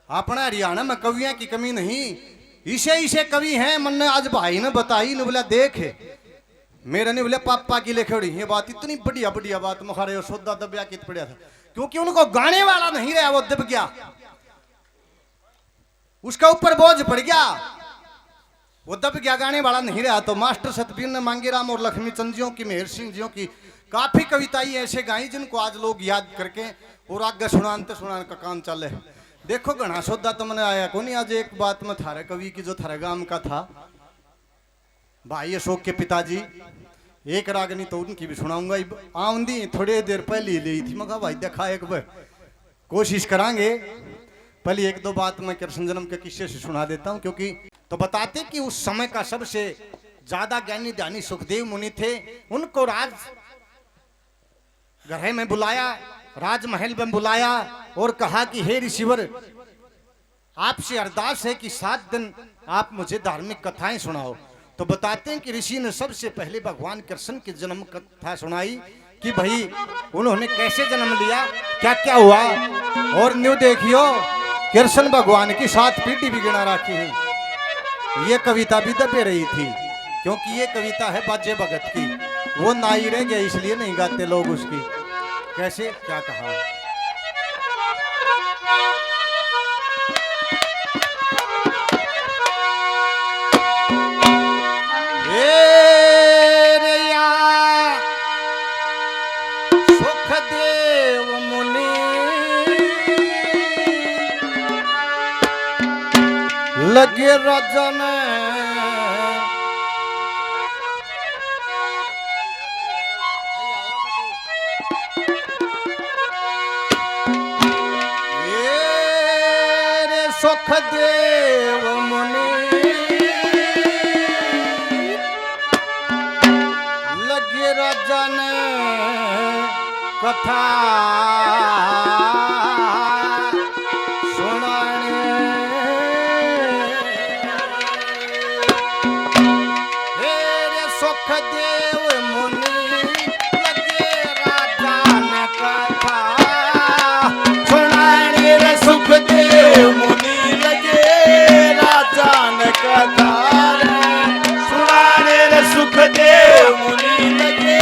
अपना हरियाणा में कवियों की कमी नहीं, इसे इसे कवि हैं। मन ने आज भाई ने बताई ने बोला देख मेरे ने बोले पापा की लिखड़ी ये बात इतनी बढ़िया बढ़िया बात मुखारे सौदा दबिया कित पड़ा था, क्योंकि उनको गाने वाला नहीं रहा, वो दब गया, उसका ऊपर बोझ पड़ गया, वो दब गया, गाने वाला नहीं रहा। तो मास्टर सतबीर ने मांगीराम और लक्ष्मी चंद जियों की, मेहर सिंह जियों की काफी कविताएं ऐसे गाई जिनको आज लोग याद करके और आगे सुनाते सुनाने का काम चले। देखो घना सौदा तो मैंने आया को नहीं। आज एक बात में थारे कवि की जो थारे गांव का था भाई अशोक के पिताजी, एक रागनी तो उनकी भी सुनाऊंगा। आंधी थोड़ी देर पहले ली थी, मैं कहा भाई देखा एक बार कोशिश करांगे। पहले एक दो बात मैं कृष्ण जन्म के किस्से से सुना देता हूं, क्योंकि तो बताते कि उस समय का सबसे ज्यादा ज्ञानी ध्यानी सुखदेव मुनि थे। उनको राज घर में बुलाया, राजमहल में बुलाया और कहा कि हे ऋषिवर आपसे अरदास है कि 7 दिन आप मुझे धार्मिक कथाएं सुनाओ। तो बताते हैं कि ऋषि ने सबसे पहले भगवान कृष्ण की जन्म कथा सुनाई कि भाई उन्होंने कैसे जन्म लिया, क्या क्या हुआ। और न्यू देखियो कृष्ण भगवान की 7 पीढ़ी भी गिना रखी है। ये कविता भी दबे रही थी, क्योंकि ये कविता है बाजे भगत की, वो नाई रह गए इसलिए नहीं गाते लोग उसकी। कैसे क्या कहा, सुखदेव मुनि लगे रजन सुखदेव मुनि लगे रजन कथा सुनाने। हे सुखदेव मुनि लगे राजन कथा सुनाने। रे सुखदेव मुनि लगे राजन कथा सुनाने। रे सुखदेव मुनि लगे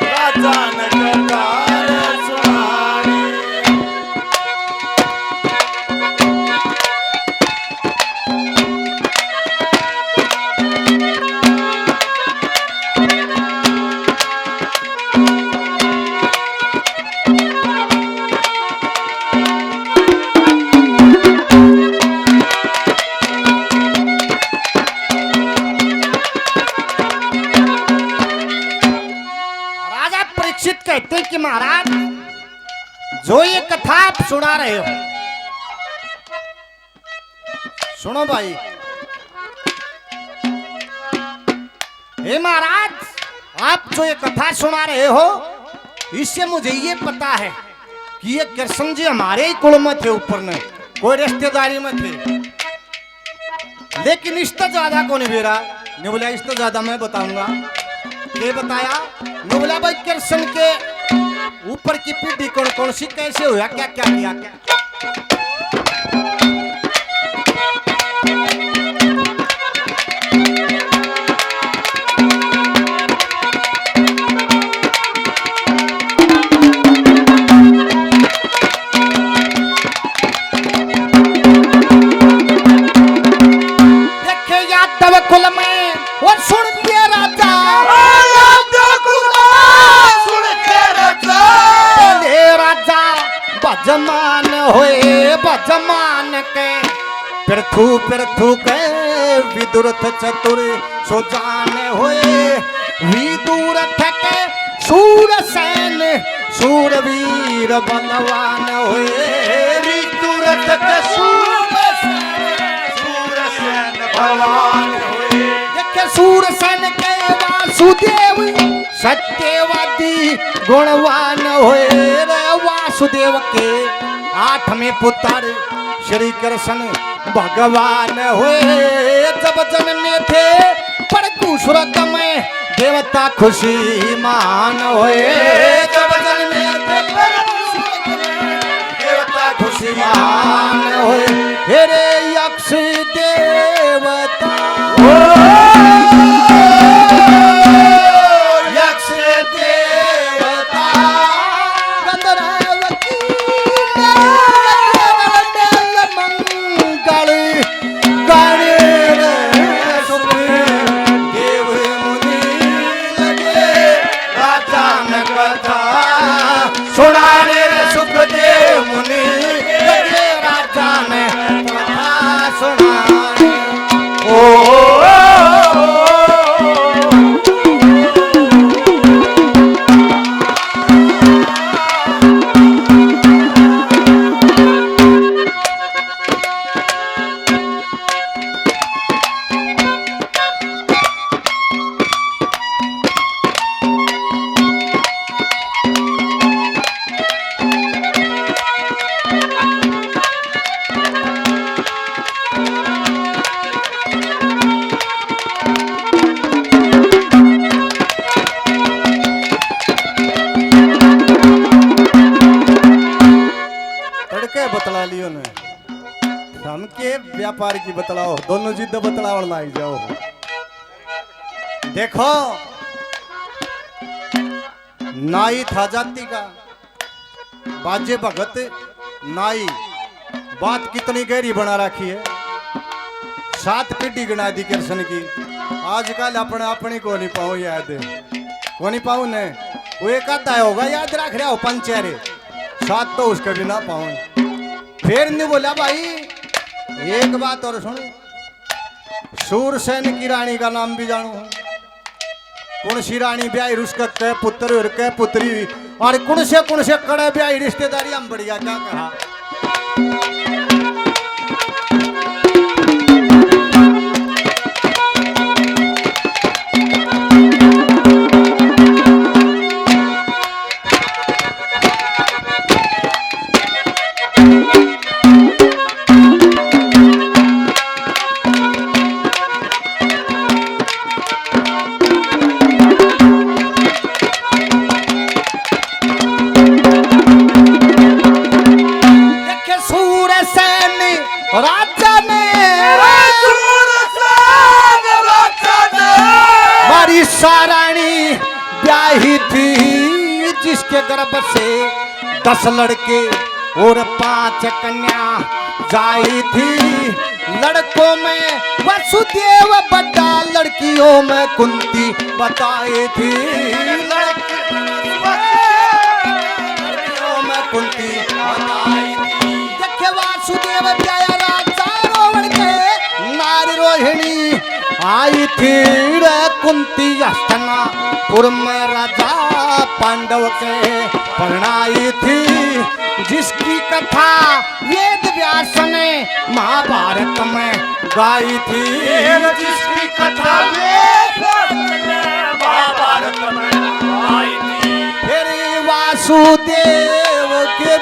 राजन कहते कि महाराज जो ये कथा आप सुना रहे हो, सुनो भाई। हे महाराज आप जो ये कथा सुना रहे हो, इससे मुझे ये पता है कि ये कृष्ण जी हमारे ही कुल में थे, ऊपर में कोई रिश्तेदारी में थे, लेकिन इससे ज्यादा को नहीं बेरा ने बोला। इससे ज्यादा मैं बताऊंगा। ये बताया ने बोला भाई कृष्ण के ऊपर की पीढ़ी कौन कौन सी, कैसे हुआ, क्या क्या किया, क्या देखे यादव कुल में और सुन दिए राजा बजमान होए बजमान के पृथु के विदुरथ चतुर सुजान होए। विदुरथ के सूरसेन सूरवीर बलवान होए। विदुरथ के सूरसेन बलवान होए। देखे सूरसेन के वासुदेव सत्यवादी गुणवान होए। वासुदेव के 8वें पुत्र श्री कृष्ण भगवान हुए। जब जन्मे थे पर कुशरत में देवता खुशी मान होए जब जन्मे देवता खुशी मान होए हेरे यक्ष देवता यक्ष देवता गंधर्वकी मंगल गणेश देव मुनि लगे राजा न कथा सुनाने सुखदेव मुनि लगे राजा ने कथा सुनाने ओ बतला लियो ने हम के व्यापार की बतलाओ दोनों जिद बतलावन लाग जाओ देखो नाई था जाति का बाजे भगत नाई बात कितनी गहरी बना रखी है 7 पीढ़ी गणा दी कृष्ण की आजकल अपने अपनी को नहीं पाऊं याद को नहीं पाऊं ने वो एक आधा होगा याद रख रहा हो पंचेरे 7 तो उसके भी ना पाऊं फिर ने बोला भाई एक बात और सुन सूरसेन की रानी का नाम भी जानू कौन सी रानी ब्याही उसका कै पुत्र और कै पुत्री और कौन से कड़े ब्याही रिश्तेदारी हम बढ़िया क्या कहा साराणी ब्याही थी जिसके गर्भ से 10 लड़के और 5 कन्या जाई थी लड़कों में वसुदेव बड़ा लड़कियों में कुंती बताई थी लड़कियों में कुंती बताई थी देखे वासुदेव ब्याया राजा रोवण के नारी रोहिणी आई थी कुंती हस्तनापुर में राजा पांडव के परणाई थी जिसकी कथा वेद व्यास ने महाभारत में गाई थी जिसकी कथा वेद महाभारत में गाई थी फिर वासुदेव के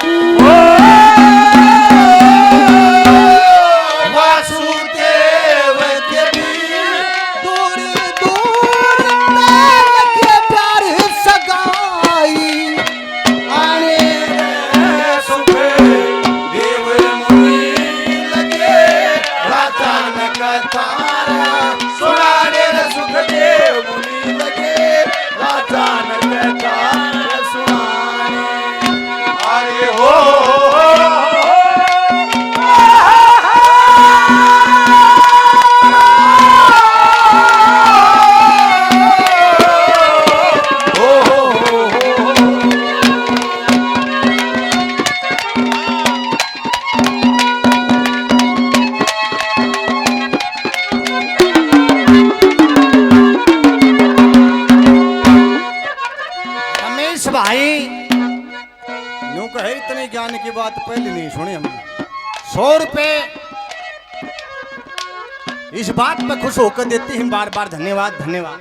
ज्ञान की बात पहले नहीं सुनी हमने 100 रुपए इस बात पर खुश होकर देते हैं बार बार धन्यवाद धन्यवाद।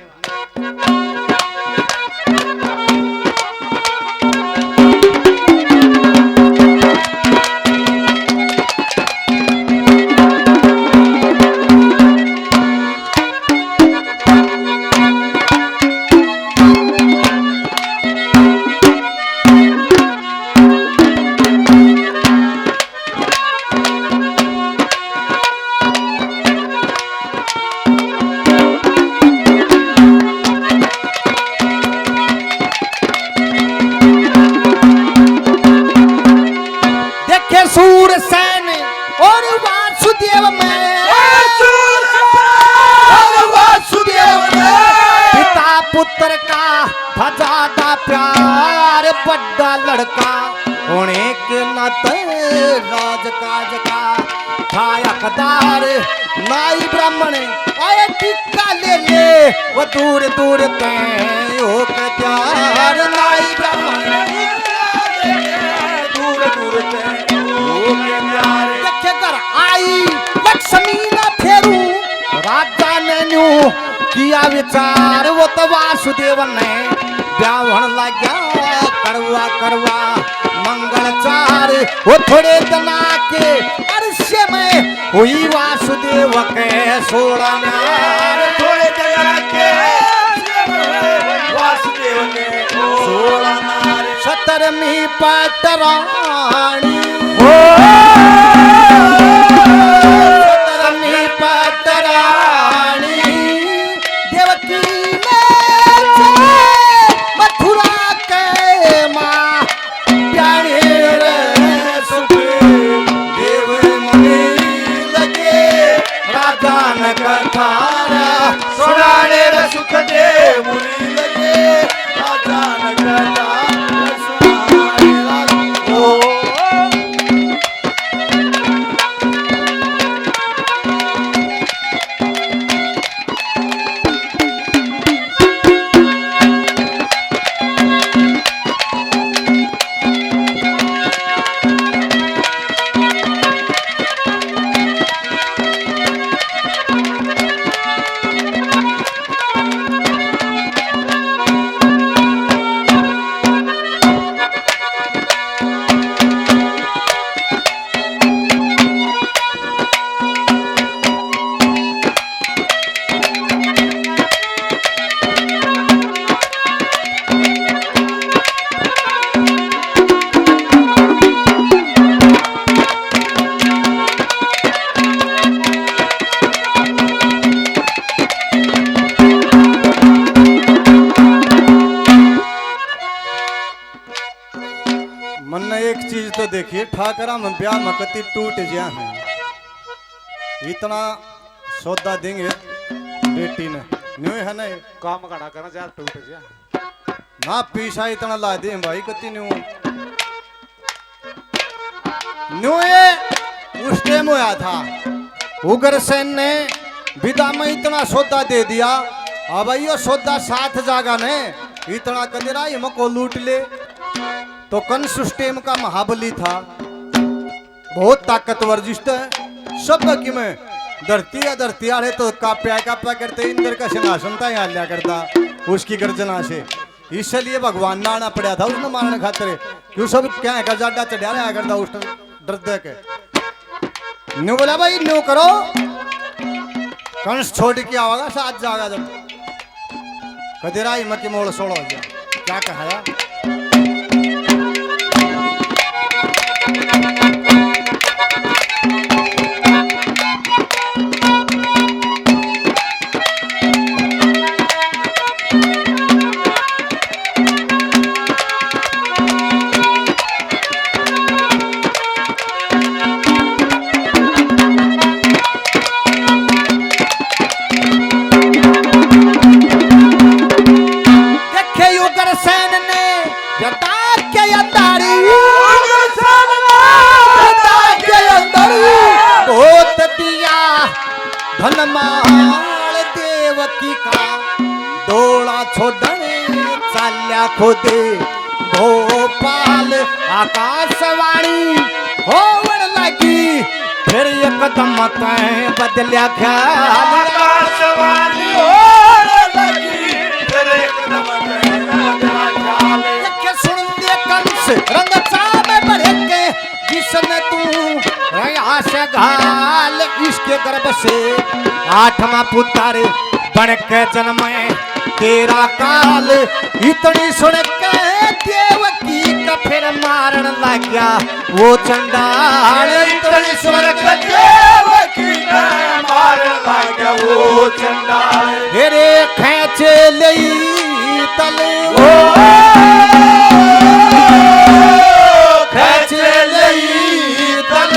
पुत्र का था ज्यादा प्यार, बड़ा लड़का होने के नाते राज काज का था हकदार। नाई ब्राह्मण आए टिक्का ले ले वो दूर दूर ते हो के त्यार। नाई ब्राह्मण दूर दूर ते हो के त्यार। देखे कर आई लक्ष्मी ना फेरू, राजा ने न्यू किया विचार, वो तो वासुदेव ने ब्याहण लग्या करवा करवा मंगलचार। वो थोड़े तना के अरसे में हुई वासुदेव के 16 नार। थोड़े तना के वासुदेव के 16 नार। 17वीं पटरानी हो, 17वीं पटरानी देवकी ने मथुरा के माँ प्यारे सुख देव मुनि लगे। राजा न कथारा सुनाने रे सुख देव मुनि लगे। राजा न कथारा सुनाने ओ तो देखिए ठाकरा में ब्याह में कति टूट गया है। इतना सौदा देंगे बेटी ने न्यू है ना काम घड़ा करना यार टूट गया ना पीछा इतना ला दे भाई कति न्यू न्यू उस टाइम होया था। उग्रसेन ने विदा में इतना सौदा दे दिया। अब यो सौदा 7 जागा ने इतना कदरा हमको लूट ले। तो कंस उस टाइम का महाबली था, बहुत ताकतवर जिस्ट सब की में धरती आ रहे तो काप्या करते इंद्र का सिंहासन था यहाँ लिया करता उसकी गर्जना से। इसलिए भगवान ने आना पड़ा था उसने मारने खातिर क्यों सब क्या है जाडा चढ़ा रहा करता उस डर के। न्यू बोला भाई न्यू करो कंस छोड़ के आवागा 7 जागा जब कदेरा ही मकी मोड़ सोड़ो क्या कहा धनमाल देवकी का डोला छोड़ने चाल्या खोदे भोपाल आकाशवाणी होवन लगी फिर एकदम तय बदलिया ख्याल। आकाशवाणी होवन लगी फिर एकदम तय बदलिया ख्याल। देखे सुन दे कंस रंग चामे बढ़े के जिसने तू रया से घाल इसके गर्भ से 8वां पुत्र बन के जन्मे तेरा काल। इतनी सुन के देवकी का फिर मारन लग गया वो चंडाल। इतनी सुन के देवकी का मारन लग गया वो चंडाल। तेरे खेचे लई तल खेचे लई तल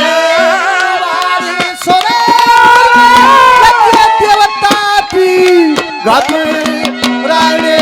घबराने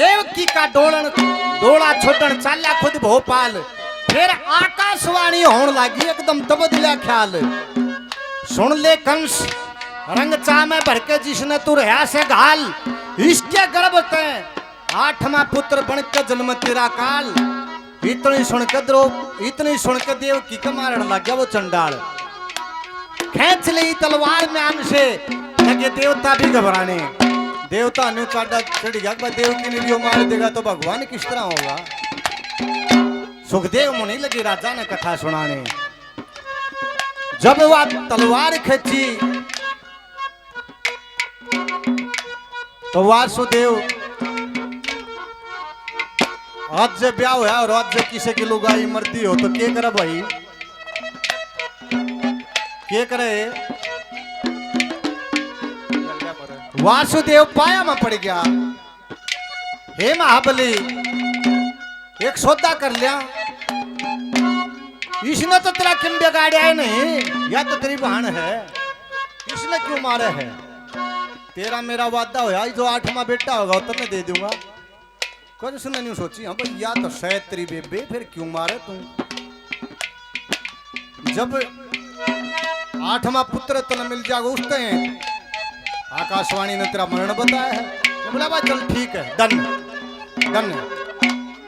देवकी का डोला छोड़न चाल्या खुद भोपाल। फिर आकाशवाणी होने लगी एकदम तबदला ख्याल। सुन ले कंस रंग चा में भर के जिसने तू रहा से घाल, इसके गर्भ ते 8वां पुत्र बन के जन्म तेरा काल। इतनी सुन के देवकी का मारन लग गया वो चंडाल। खींच ली तलवार म्यान से, लगे देवता भी घबराने। देवता ने चाटा चढ़ गया, देवकी ने जो मार देगा तो भगवान किस तरह होगा। सुखदेव मुनि लगे राजा ने कथा सुनाने। जब वह तलवार खींची तो वासुदेव आज जब ब्याह होया और आज जब किसी की लुगाई मरती हो तो क्या करे भाई, क्या करे। वासुदेव पाया में पड़ गया। हे महाबली एक सौदा कर लिया, इसने तो तेरा किम बिगाड़ा है नहीं, या तो तेरी बहन है, इसने क्यों मारा है। तेरा मेरा वादा होया जो 8वां बेटा होगा तो मैं दे दूंगा। कुछ उसने नहीं सोची, हाँ भाई या तो शायद तेरी बेबे, फिर क्यों मारे तू। जब 8वां पुत्र तने मिल जाएगा उस टाइम आकाशवाणी ने तेरा मरण बताया है। मैं बोला भाई चल ठीक है, डन।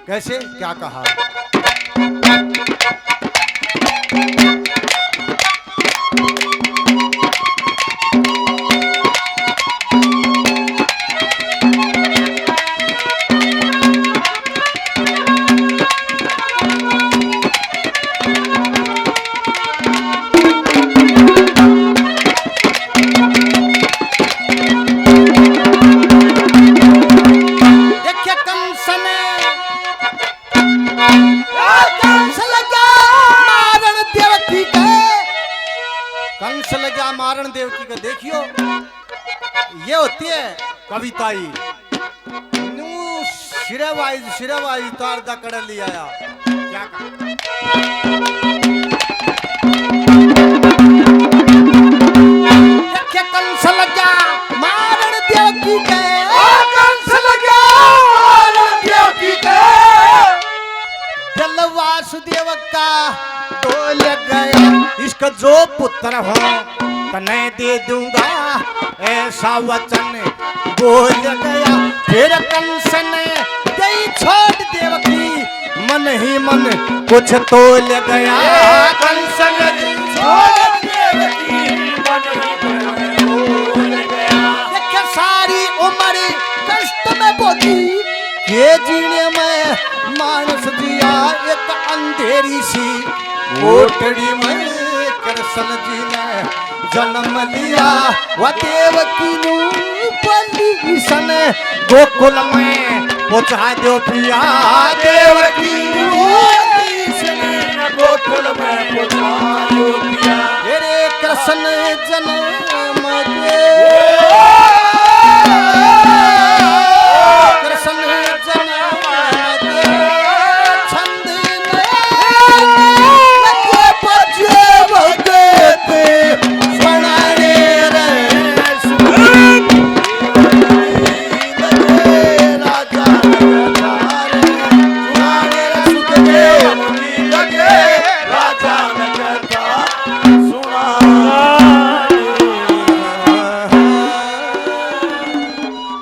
कैसे क्या कहा। कंस लगा मारण देवकी का। देखियो ये होती है कविताई। सिरेवाई तार दा कड़ लिया क्या कंस लगा मारण देवकी के, कंस लगा मारण देवकी के। जल वासुदेव का डोल गया, इसका जो पुत्र हो तने दे दूंगा, ऐसा वचन बोल गया। फिर कंस ने दई छोड़ देवकी, मन ही मन कुछ तोल गया। कंस ने छोड़ देवकी, मन ही मन तोल गया। देख सारी उम्र कष्ट में बोती, ये जीने में मानस जिया एक अंधेरी सी कोठड़ी में। कृष्ण जी ने जन्म लिया व देवकी बलि सन, गोकुल में पहुंचा दो पिया देवकी।